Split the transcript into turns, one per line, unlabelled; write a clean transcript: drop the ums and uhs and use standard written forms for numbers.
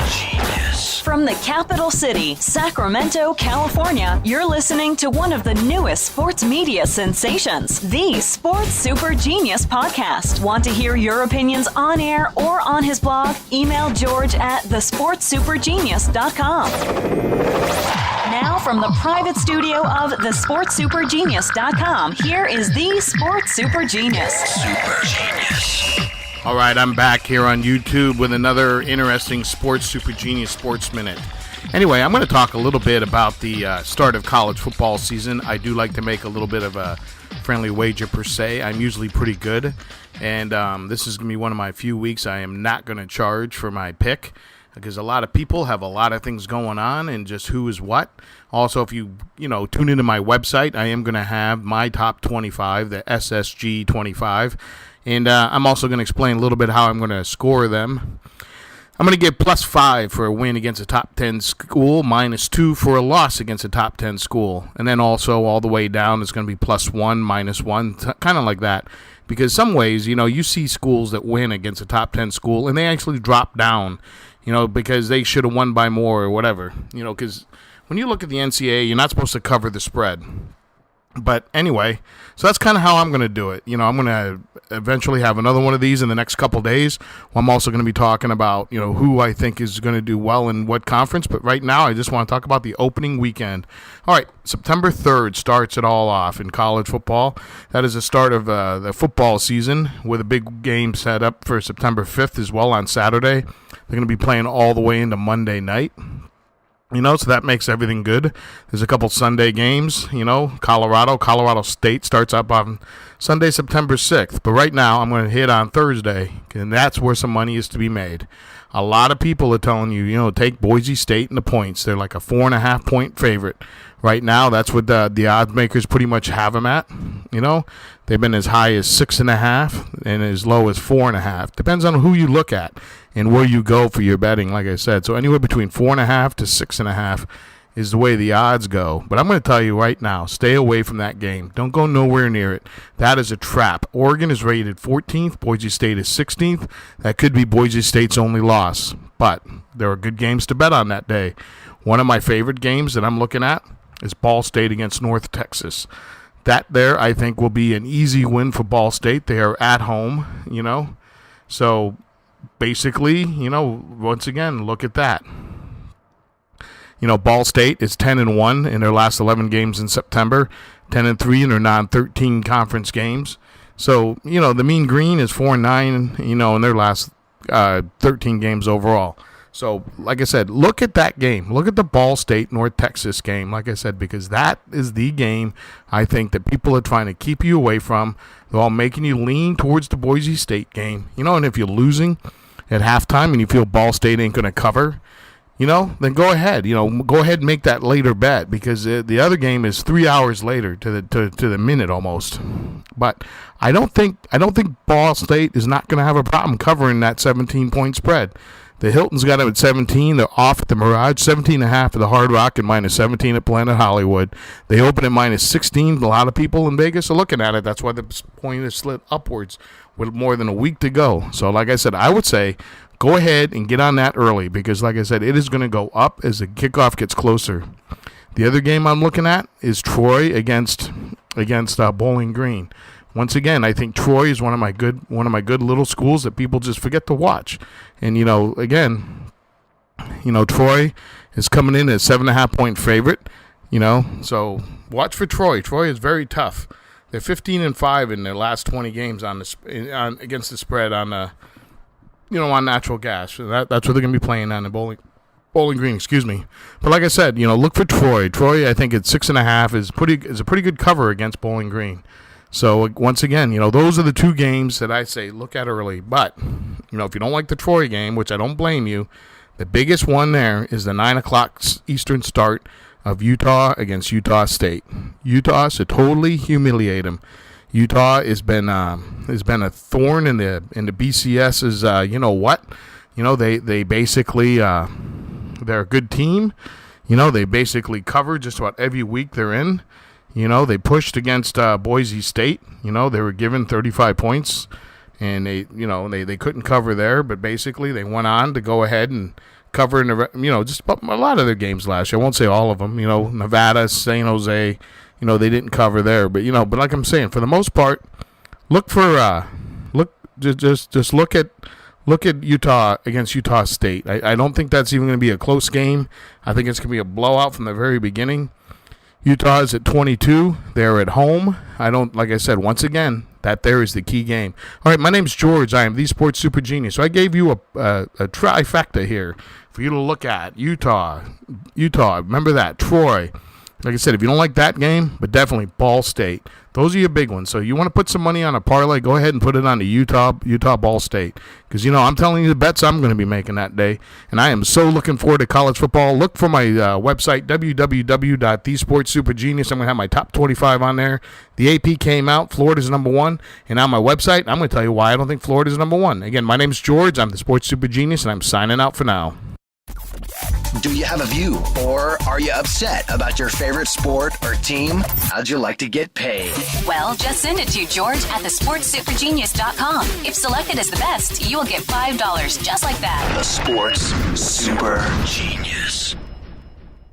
Genius. From the capital city, Sacramento, California, you're listening to one of the newest sports media sensations, the Sports Super Genius Podcast. Want to hear your opinions on air or on his blog? Email George at thesportsupergenius.com. Now from the private studio of thesportsupergenius.com, here is the Sports Super Genius. Super Genius.
All right, I'm back here on YouTube with another interesting Sports Super Genius Sports Minute. Anyway, I'm going to talk a little bit about the start of college football season. I do like to make a little bit of a friendly wager per se. I'm usually pretty good, and this is going to be one of my few weeks I am not going to charge for my pick, because a lot of people have a lot of things going on and just who is what. Also, if you tune into my website, I am going to have my top 25, the SSG 25, and I'm also going to explain a little bit how I'm going to score them. I'm going to give +5 for a win against a top 10 school, -2 for a loss against a top 10 school, and then also all the way down it's going to be +1, -1, kind of like that. Because some ways, you see schools that win against a top 10 school, and they actually drop down, because they should have won by more or whatever. Because when you look at the NCAA, you're not supposed to cover the spread. But anyway, so that's kind of how I'm going to do it. I'm going to eventually have another one of these in the next couple days. I'm also going to be talking about, who I think is going to do well in what conference. But right now, I just want to talk about the opening weekend. All right, September 3rd starts it all off in college football. That is the start of the football season with a big game set up for September 5th as well on Saturday. They're going to be playing all the way into Monday night. So that makes everything good. There's a couple Sunday games, Colorado State starts up on Sunday, September 6th. But right now, I'm going to hit on Thursday, and that's where some money is to be made. A lot of people are telling you, take Boise State in the points. They're like a 4.5-point favorite. Right now, that's what the odds makers pretty much have them at. They've been as high as 6.5 and as low as 4.5. Depends on who you look at and where you go for your betting, like I said. So anywhere between 4.5 to 6.5 is the way the odds go. But I'm going to tell you right now, stay away from that game. Don't go nowhere near it. That is a trap. Oregon is rated 14th. Boise State is 16th. That could be Boise State's only loss. But there are good games to bet on that day. One of my favorite games that I'm looking at is Ball State against North Texas. That there, I think, will be an easy win for Ball State. They are at home, So basically, once again, look at that. Ball State is 10-1 in their last 11 games in September, 10-3 in their non-13 conference games. So, the Mean Green is 4-9, in their last 13 games overall. So, like I said, look at that game. Look at the Ball State North Texas game, like I said, because that is the game I think that people are trying to keep you away from. They're all making you lean towards the Boise State game. And if you're losing at halftime and you feel Ball State ain't going to cover, then go ahead. Go ahead and make that later bet, because the other game is 3 hours later to the minute almost. But I don't think Ball State is not going to have a problem covering that 17-point spread. The Hilton's got them at 17. They're off at the Mirage, 17.5 at the Hard Rock, and -17 at Planet Hollywood. They open at -16. A lot of people in Vegas are looking at it. That's why the point is slid upwards with more than a week to go. So, like I said, I would say go ahead and get on that early, because, like I said, it is going to go up as the kickoff gets closer. The other game I'm looking at is Troy against Bowling Green. Once again, I think Troy is one of my good little schools that people just forget to watch. And Troy is coming in as 7.5-point favorite. So watch for Troy. Troy is very tough. They're 15-5 in their last 20 games against the spread on on natural gas. So that's what they're going to be playing on in Bowling Green. Excuse me. But like I said, look for Troy. Troy, I think at 6.5 is a pretty good cover against Bowling Green. So, once again, those are the two games that I say look at early. But, if you don't like the Troy game, which I don't blame you, the biggest one there is the 9 o'clock Eastern start of Utah against Utah State. Utah should totally humiliate them. Utah has been a thorn in the BCS's, they basically, they're a good team. They basically cover just about every week they're in. They pushed against Boise State. They were given 35 points and they couldn't cover there, but basically they went on to go ahead and cover in the, just a lot of their games last year. I won't say all of them. Nevada, San Jose, they didn't cover there, but but like I'm saying, for the most part, look at Utah against Utah State. I don't think that's even going to be a close game. I think it's going to be a blowout from the very beginning. Utah is at 22. They're at home. Like I said, once again, that there is the key game. All right, my name's George. I am the Sports Super Genius. So I gave you a trifecta here for you to look at. Utah, remember that. Troy. Like I said, if you don't like that game, but definitely Ball State. Those are your big ones. So you want to put some money on a parlay, go ahead and put it on the Utah Ball State. Because, I'm telling you the bets I'm going to be making that day. And I am so looking forward to college football. Look for my website, www.thesportsupergenius. I'm going to have my top 25 on there. The AP came out. Florida's number one. And on my website, I'm going to tell you why I don't think Florida's number one. Again, my name's George. I'm the Sports Super Genius, and I'm signing out for now.
Do you have a view, or are you upset about your favorite sport or team? How'd you like to get paid?
Well, just send it to George at thesportsupergenius.com. If selected as the best, you will get $5 just like that.
The Sports Super Genius.